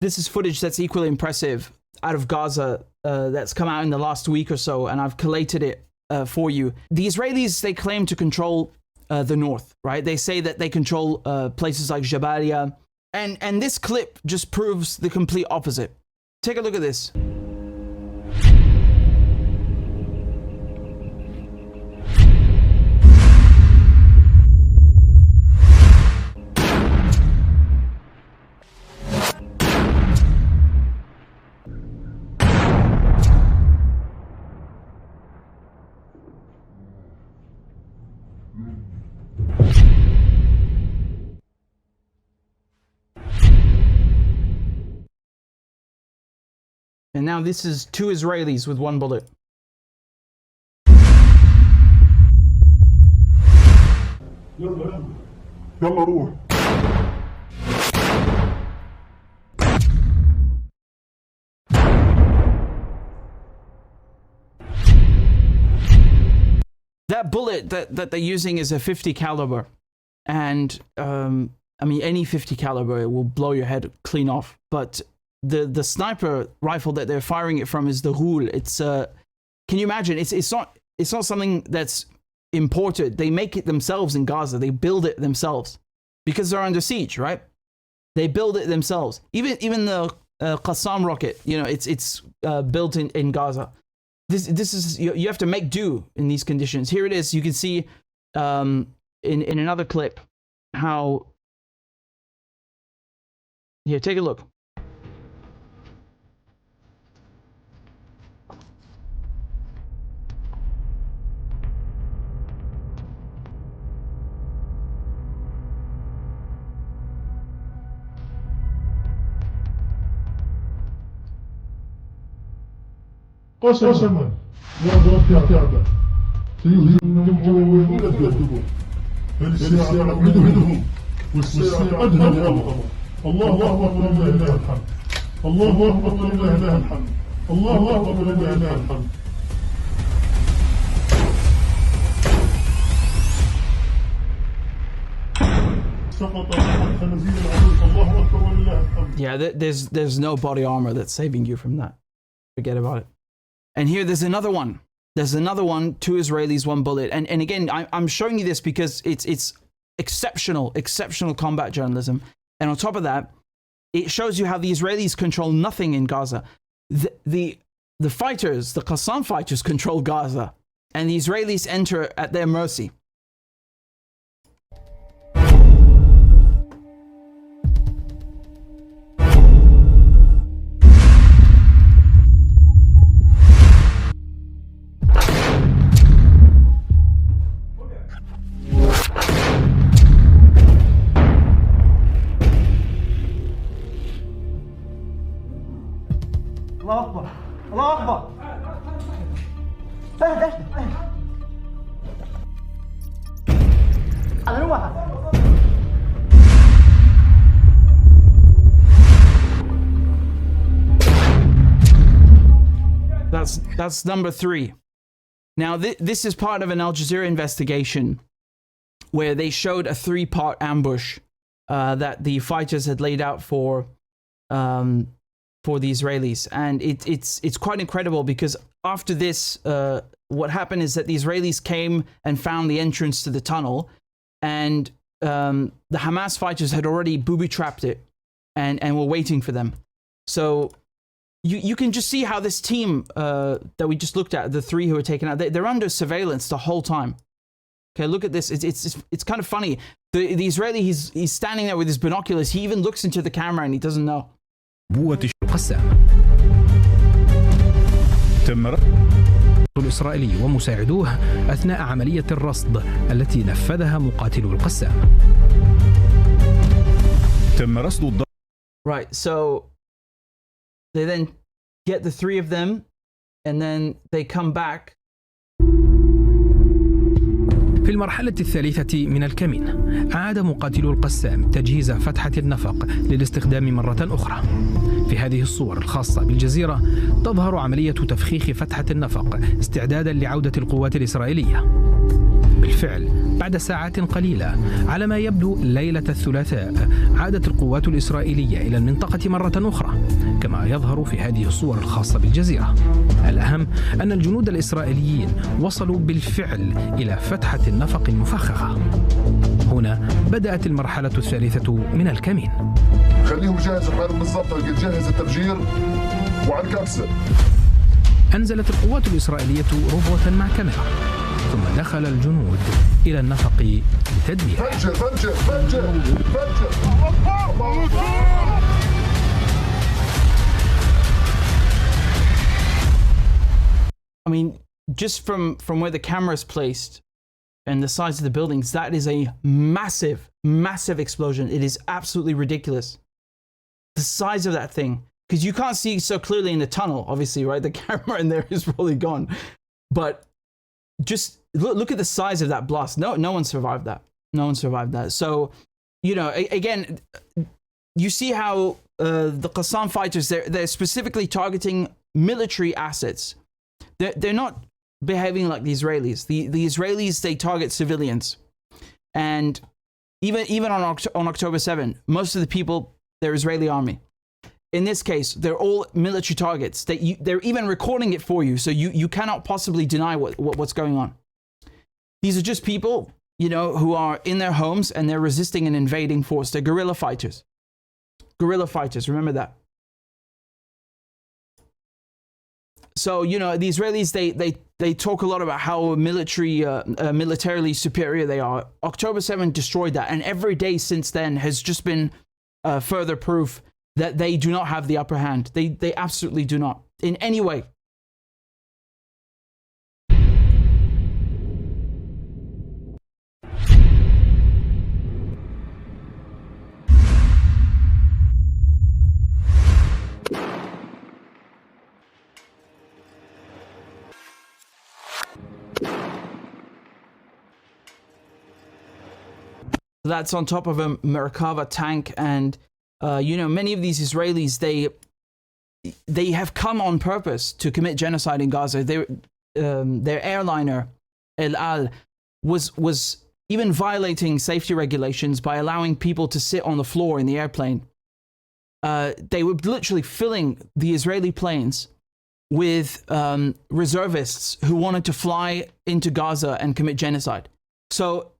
This is footage that's equally impressive out of Gaza that's come out in the last week or so, and I've collated it for you. The Israelis, they claim to control the north, right? They say that they control places like Jabalia, and this clip just proves the complete opposite. Take a look at this. And now this is 2 Israelis with 1 bullet. That bullet that they're using is a 50 caliber. And I mean, any 50 caliber, it will blow your head clean off. But the sniper rifle that they're firing it from is the Roule. It's can you imagine? It's not something that's imported. They make it themselves in Gaza. They build it themselves because they're under siege, right? They build it themselves. Even the Qassam rocket, you know, it's built in Gaza. This is you have to make do in these conditions. Here it is. You can see in another clip how. Here, take a look. قسما لا ضربت الكعبة سيهزمون ويكذبون فالساعة نعبدهم والساعة أدهمهم الله أكبر ولله الحمد الله أكبر ولله الحمد الله أكبر ولله الحمد. Yeah, there's no body armor that's saving you from that. Forget about it. And here there's another one. There's another one, 2 Israelis, 1 bullet. And again, I'm showing you this because it's exceptional combat journalism. And on top of that, it shows you how the Israelis control nothing in Gaza. The fighters, the Qassam fighters, control Gaza. And the Israelis enter at their mercy. الله أكبر الله أكبر اهدى على الواحد. That's number 3. Now this is part of an Al Jazeera investigation where they showed a 3-part ambush that the fighters had laid out for the Israelis, and it's quite incredible because after this, what happened is that the Israelis came and found the entrance to the tunnel, and the Hamas fighters had already booby-trapped it and were waiting for them. So you can just see how this team that we just looked at, the 3 who were taken out, they're under surveillance the whole time. Okay, look at this. It's kind of funny. The Israeli, he's standing there with his binoculars. He even looks into the camera and he doesn't know. القسام تم الإسرائيلي ومساعدوه أثناء عملية الرصد التي نفذها مقاتلو القسام. تم رصد Right, so they then get the 3 of them and then they come back. في المرحلة الثالثة من الكمين أعاد مقاتلو القسام تجهيز فتحة النفق للاستخدام مرة أخرى. في هذه الصور الخاصة بالجزيرة تظهر عملية تفخيخ فتحة النفق استعدادا لعودة القوات الإسرائيلية. بالفعل بعد ساعات قليلة على ما يبدو ليلة الثلاثاء عادت القوات الإسرائيلية إلى المنطقة مرة أخرى، كما يظهر في هذه الصور الخاصة بالجزيرة. الأهم أن الجنود الإسرائيليين وصلوا بالفعل إلى فتحة النفق المفخخة. هنا بدأت المرحلة الثالثة من الكمين. خليهم يجهزوا حالهم بالضبط، يجهز التفجير وعلى الكبسة. أنزلت القوات الإسرائيلية روبوتا مع كاميرا، ثم دخل الجنود إلى النفق لتدميره. فجر فجر فجر فجر. I mean, just from where the camera is placed and the size of the buildings, that is a massive, massive explosion. It is absolutely ridiculous. The size of that thing, because you can't see so clearly in the tunnel, obviously, right? The camera in there is probably gone. But just look at the size of that blast. No one survived that. No one survived that. So, you know, again, you see how the Qassam fighters, they're specifically targeting military assets. They're not behaving like the Israelis. The Israelis, they target civilians. And even on October 7, most of the people, they're Israeli army. In this case, they're all military targets. They're even recording it for you, so you cannot possibly deny what's going on. These are just people, you know, who are in their homes and they're resisting an invading force. They're guerrilla fighters. Guerrilla fighters, remember that. So, you know, the Israelis, they talk a lot about how militarily superior they are. October 7 destroyed that, and every day since then has just been further proof that they do not have the upper hand. They absolutely do not, in any way. That's on top of a Merkava tank, and you know, many of these Israelis, they have come on purpose to commit genocide in Gaza. Their airliner El Al was even violating safety regulations by allowing people to sit on the floor in the airplane. They were literally filling the Israeli planes with reservists who wanted to fly into Gaza and commit genocide. So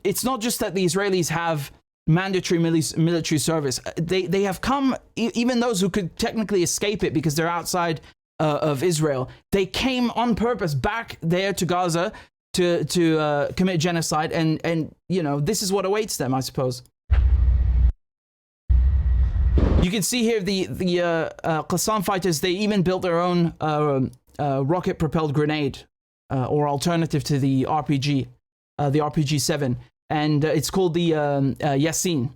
it's not just that the Israelis have mandatory military service. They have come, even those who could technically escape it because they're outside of Israel, they came on purpose back there to Gaza to commit genocide, and you know, this is what awaits them, I suppose. You can see here the Qassam fighters, they even built their own rocket-propelled grenade, or alternative to the RPG. The RPG-7, and it's called the Yassin.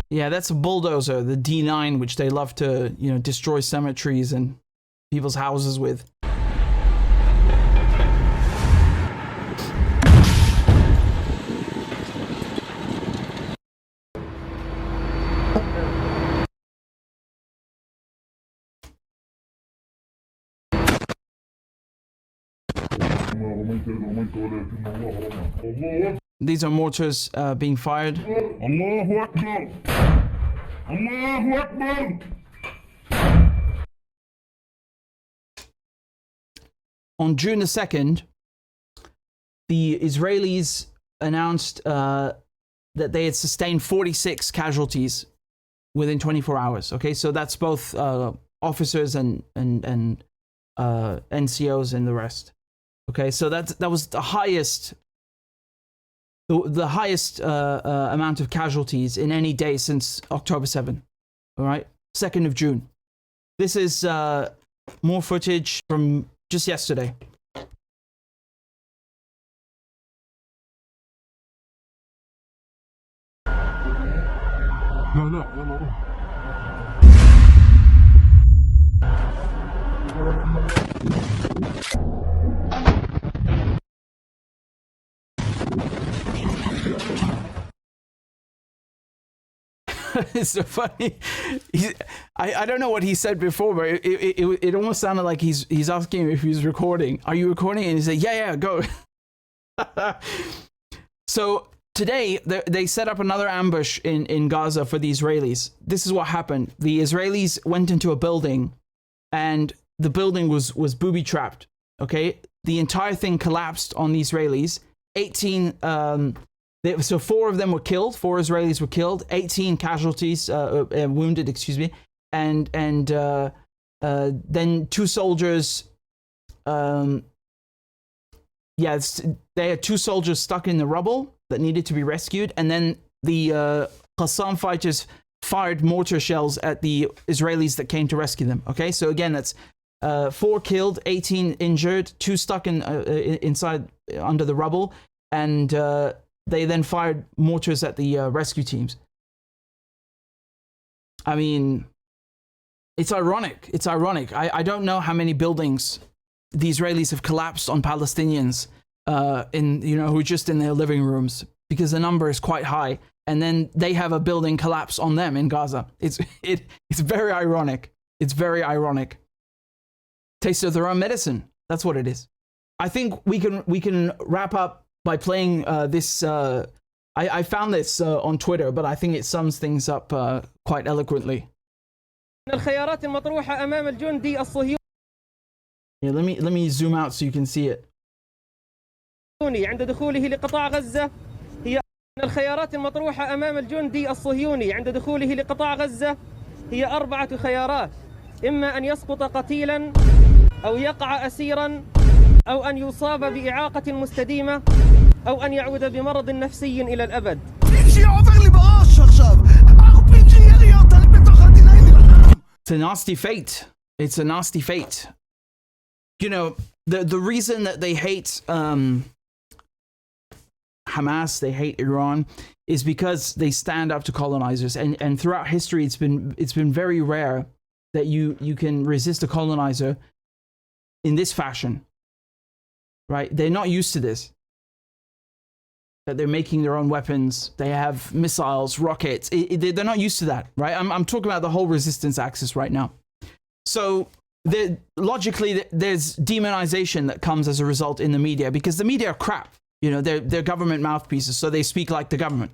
Yeah, that's a bulldozer, the D9, which they love to, you know, destroy cemeteries and people's houses with. These are mortars being fired. Allahu Akbar! Allahu Akbar! On June the 2nd, the Israelis announced that they had sustained 46 casualties within 24 hours. Okay, so that's both officers and NCOs and the rest. Okay, so that was the highest. The highest amount of casualties in any day since October 7, all right? 2nd of June. This is more footage from just yesterday. لا لا يلا روح it's so funny. I don't know what he said before, but it almost sounded like he's asking him if he's recording. Are you recording? And he said, yeah, go. So today they set up another ambush in Gaza for the Israelis. This is what happened. The Israelis went into a building, and the building was booby trapped. Okay, the entire thing collapsed on the Israelis. 18. So 4 of them were killed. 4 Israelis were killed. 18 casualties, wounded. Excuse me. And then 2 soldiers. They had 2 soldiers stuck in the rubble that needed to be rescued. And then the Qassam fighters fired mortar shells at the Israelis that came to rescue them. Okay, so again, that's 4 killed, 18 injured, 2 stuck inside under the rubble, and they then fired mortars at the rescue teams. I mean, it's ironic. It's ironic. I don't know how many buildings the Israelis have collapsed on Palestinians who are just in their living rooms, because the number is quite high, and then they have a building collapse on them in Gaza. It's very ironic. It's very ironic. Taste of their own medicine. That's what it is. I think we can wrap up by playing this. I found this on Twitter, but I think it sums things up quite eloquently. الخيارات المطروحة أمام الجندي الصهيوني. Yeah, let me zoom out so you can see it. عند دخوله لقطاع غزة هي الخيارات المطروحة أمام الجندي الصهيوني عند دخوله لقطاع غزة هي 4 خيارات، إما أن يسقط قتيلا أو يقع أسيرا أو أن يصاب بإعاقة مستديمة أو أن يعود بمرض نفسي إلى الأبد. It's a nasty fate. It's a nasty fate. You know, the reason that they hate Hamas, they hate Iran, is because they stand up to colonizers. And throughout history, it's been very rare that you can resist a colonizer in this fashion. Right? They're not used to this. That they're making their own weapons. They have missiles, rockets. They're not used to that, right? I'm talking about the whole resistance axis right now. So logically, there's demonization that comes as a result in the media, because the media are crap. You know, they're government mouthpieces, so they speak like the government.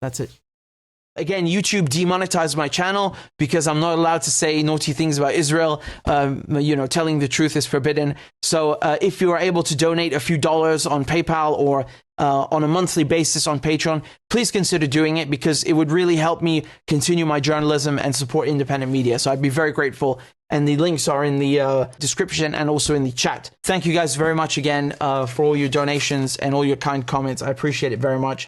That's it. Again, YouTube demonetized my channel because I'm not allowed to say naughty things about Israel. Telling the truth is forbidden. So if you are able to donate a few dollars on PayPal or on a monthly basis on Patreon, please consider doing it, because it would really help me continue my journalism and support independent media. So I'd be very grateful. And the links are in the description and also in the chat. Thank you guys very much again for all your donations and all your kind comments. I appreciate it very much.